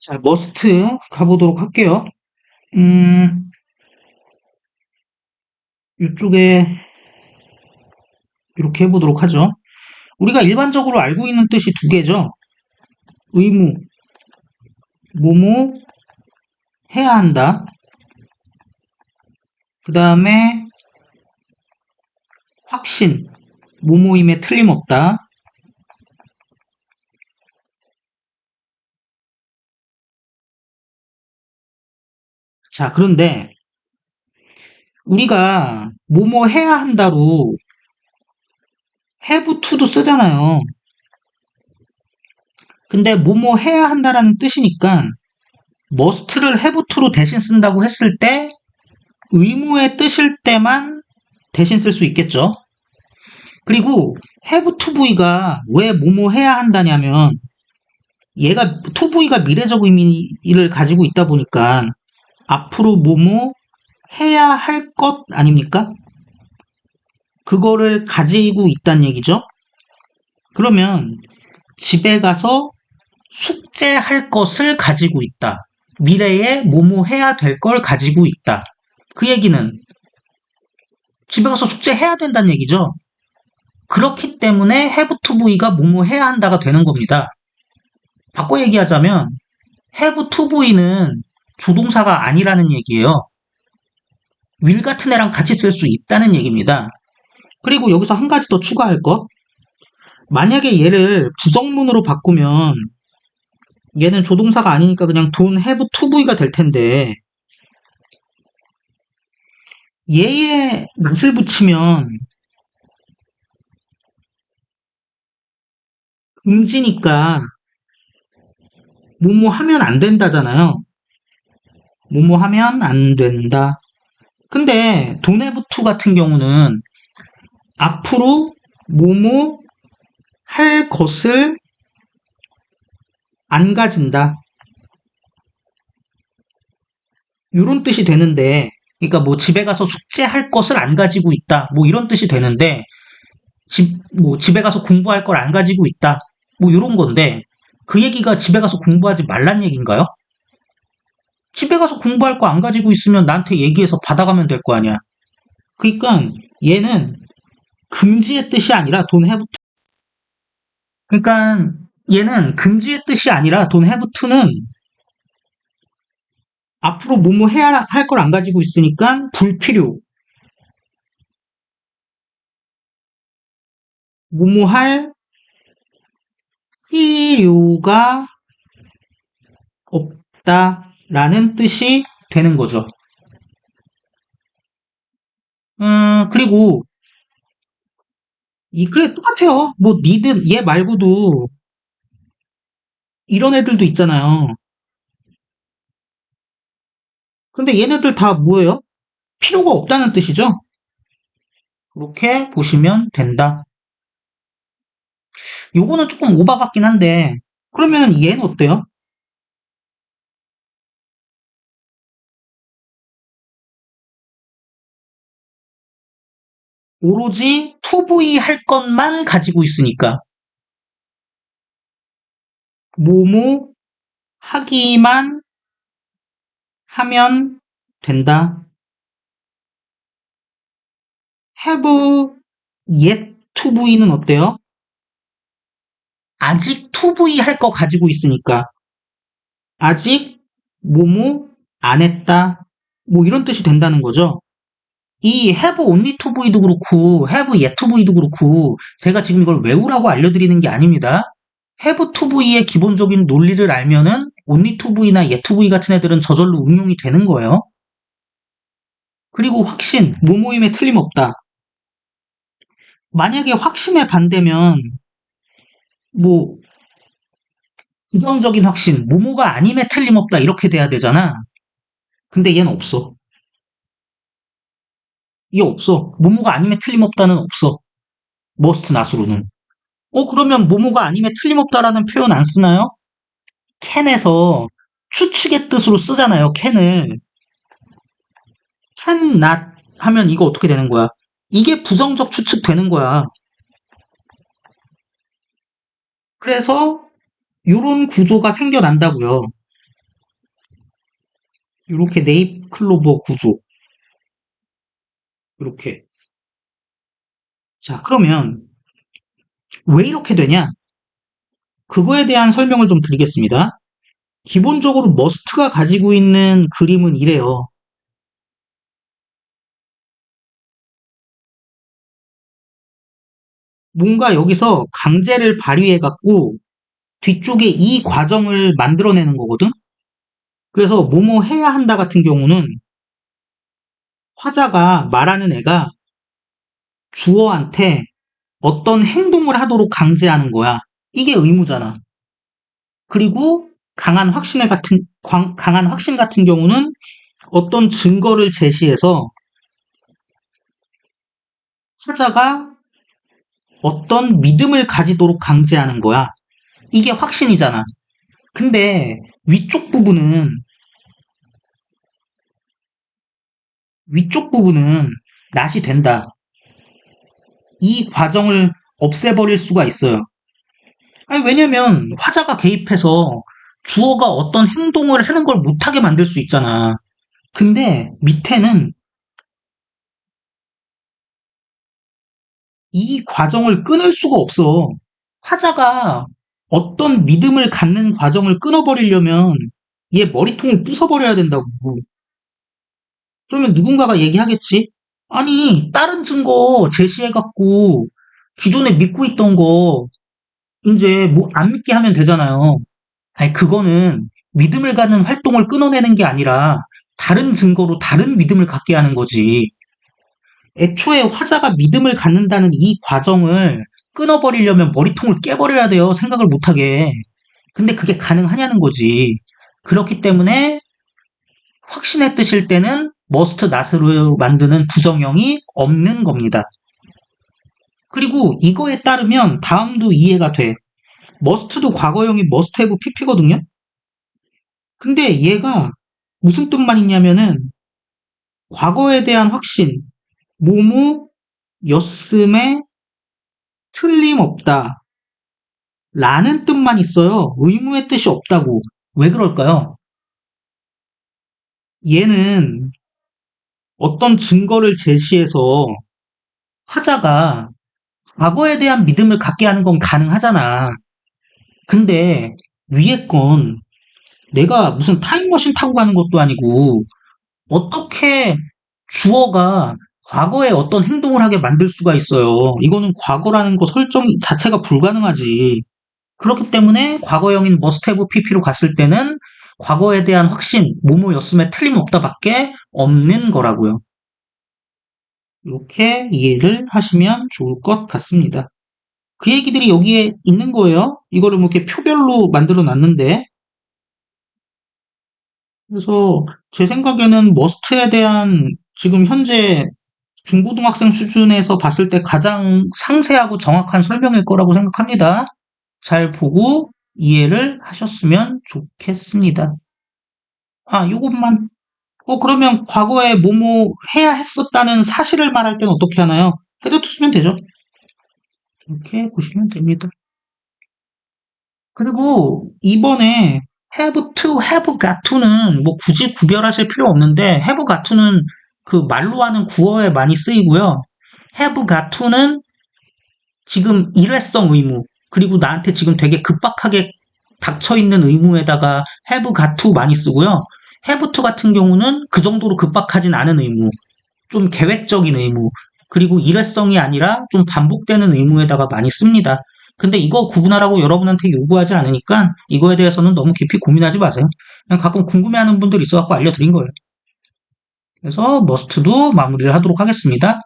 자, 머스트 가보도록 할게요. 음, 이쪽에 이렇게 해보도록 하죠. 우리가 일반적으로 알고 있는 뜻이 두 개죠. 의무, 뭐뭐 해야 한다. 그 다음에 확신, 뭐뭐임에 틀림없다. 자, 그런데 우리가 뭐뭐 해야 한다로 have to도 쓰잖아요. 근데 뭐뭐 해야 한다라는 뜻이니까 must를 have to로 대신 쓴다고 했을 때 의무의 뜻일 때만 대신 쓸 수 있겠죠. 그리고 have toV가 왜 뭐뭐 해야 한다냐면 얘가 toV가 미래적 의미를 가지고 있다 보니까 앞으로 뭐뭐 해야 할 것 아닙니까? 그거를 가지고 있다는 얘기죠. 그러면 집에 가서 숙제할 것을 가지고 있다. 미래에 뭐뭐 해야 될 걸 가지고 있다. 그 얘기는 집에 가서 숙제해야 된다는 얘기죠. 그렇기 때문에 have toV가 뭐뭐 해야 한다가 되는 겁니다. 바꿔 얘기하자면 have toV는 조동사가 아니라는 얘기예요. will 같은 애랑 같이 쓸 수 있다는 얘기입니다. 그리고 여기서 한 가지 더 추가할 것. 만약에 얘를 부정문으로 바꾸면 얘는 조동사가 아니니까 그냥 don't have toV가 될 텐데 얘에 낫을 붙이면 금지니까 뭐뭐 하면 안 된다잖아요. 뭐뭐 하면 안 된다. 근데 don't have to 같은 경우는 앞으로 뭐뭐 할 것을 안 가진다. 이런 뜻이 되는데, 그러니까 뭐 집에 가서 숙제할 것을 안 가지고 있다. 뭐 이런 뜻이 되는데, 뭐 집에 가서 공부할 걸 안 가지고 있다. 뭐 이런 건데, 그 얘기가 집에 가서 공부하지 말란 얘기인가요? 집에 가서 공부할 거 안 가지고 있으면 나한테 얘기해서 받아가면 될 거 아니야. 그러니까 얘는 금지의 뜻이 아니라 don't have to. 그러니까 얘는 금지의 뜻이 아니라 don't have to는 앞으로 뭐뭐 해야 할 걸 안 가지고 있으니까 불필요. 뭐뭐 할 필요가 없다라는 뜻이 되는 거죠. 그리고 그래 똑같아요. 뭐 니든 얘 말고도 이런 애들도 있잖아요. 근데 얘네들 다 뭐예요? 필요가 없다는 뜻이죠. 그렇게 보시면 된다. 요거는 조금 오바 같긴 한데 그러면 얘는 어때요? 오로지 2V 할 것만 가지고 있으니까 뭐뭐 하기만 하면 된다. have yet to V는 어때요? 아직 2V 할 거 가지고 있으니까 아직 뭐뭐 안 했다. 뭐 이런 뜻이 된다는 거죠. 이 have only to V도 그렇고 have yet to V도 그렇고 제가 지금 이걸 외우라고 알려드리는 게 아닙니다. have to V의 기본적인 논리를 알면은 only to V나 yet to V 같은 애들은 저절로 응용이 되는 거예요. 그리고 확신, 뭐뭐임에 틀림없다. 만약에 확신의 반대면 뭐 부정적인 확신, 뭐뭐가 아님에 틀림없다 이렇게 돼야 되잖아. 근데 얘는 없어. 얘 없어. 뭐뭐가 아님에 틀림없다는 없어. must not으로는. 그러면 뭐뭐가 아님에 틀림없다라는 표현 안 쓰나요? can에서 추측의 뜻으로 쓰잖아요. can을. can not 하면 이거 어떻게 되는 거야? 이게 부정적 추측 되는 거야. 그래서 요런 구조가 생겨난다고요. 이렇게 네잎클로버 구조. 이렇게. 자, 그러면 왜 이렇게 되냐? 그거에 대한 설명을 좀 드리겠습니다. 기본적으로 머스트가 가지고 있는 그림은 이래요. 뭔가 여기서 강제를 발휘해갖고 뒤쪽에 이 과정을 만들어내는 거거든? 그래서 뭐뭐 해야 한다 같은 경우는 화자가 말하는 애가 주어한테 어떤 행동을 하도록 강제하는 거야. 이게 의무잖아. 그리고 강한 확신 같은 경우는 어떤 증거를 제시해서 화자가 어떤 믿음을 가지도록 강제하는 거야. 이게 확신이잖아. 근데 위쪽 부분은 낫이 된다. 이 과정을 없애버릴 수가 있어요. 아니, 왜냐면 화자가 개입해서 주어가 어떤 행동을 하는 걸 못하게 만들 수 있잖아. 근데 밑에는 이 과정을 끊을 수가 없어. 화자가 어떤 믿음을 갖는 과정을 끊어버리려면 얘 머리통을 부숴버려야 된다고. 그러면 누군가가 얘기하겠지? 아니, 다른 증거 제시해갖고 기존에 믿고 있던 거 이제 뭐 안 믿게 하면 되잖아요. 아니, 그거는 믿음을 갖는 활동을 끊어내는 게 아니라 다른 증거로 다른 믿음을 갖게 하는 거지. 애초에 화자가 믿음을 갖는다는 이 과정을 끊어버리려면 머리통을 깨버려야 돼요. 생각을 못하게. 근데 그게 가능하냐는 거지. 그렇기 때문에 확신에 뜨실 때는 must not으로 만드는 부정형이 없는 겁니다. 그리고 이거에 따르면 다음도 이해가 돼. must도 과거형이 must have pp거든요. 근데 얘가 무슨 뜻만 있냐면은 과거에 대한 확신, 뭐뭐였음에 틀림없다 라는 뜻만 있어요. 의무의 뜻이 없다고. 왜 그럴까요? 얘는 어떤 증거를 제시해서 화자가 과거에 대한 믿음을 갖게 하는 건 가능하잖아. 근데 위에 건 내가 무슨 타임머신 타고 가는 것도 아니고 어떻게 주어가 과거에 어떤 행동을 하게 만들 수가 있어요. 이거는 과거라는 거 설정 자체가 불가능하지. 그렇기 때문에 과거형인 must have pp로 갔을 때는 과거에 대한 확신, 뭐뭐였음에 틀림없다밖에 없는 거라고요. 이렇게 이해를 하시면 좋을 것 같습니다. 그 얘기들이 여기에 있는 거예요. 이거를 뭐 이렇게 표별로 만들어 놨는데. 그래서 제 생각에는 머스트에 대한 지금 현재 중고등학생 수준에서 봤을 때 가장 상세하고 정확한 설명일 거라고 생각합니다. 잘 보고 이해를 하셨으면 좋겠습니다. 아, 요것만. 그러면 과거에 뭐뭐 해야 했었다는 사실을 말할 때는 어떻게 하나요? 헤드 투 쓰면 되죠. 이렇게 보시면 됩니다. 그리고 이번에 have to, have got to는 뭐 굳이 구별하실 필요 없는데 have got to는 그 말로 하는 구어에 많이 쓰이고요. have got to는 지금 일회성 의무, 그리고 나한테 지금 되게 급박하게 닥쳐있는 의무에다가 have got to 많이 쓰고요. have to 같은 경우는 그 정도로 급박하진 않은 의무, 좀 계획적인 의무, 그리고 일회성이 아니라 좀 반복되는 의무에다가 많이 씁니다. 근데 이거 구분하라고 여러분한테 요구하지 않으니까 이거에 대해서는 너무 깊이 고민하지 마세요. 그냥 가끔 궁금해하는 분들 있어갖고 알려드린 거예요. 그래서 must도 마무리를 하도록 하겠습니다.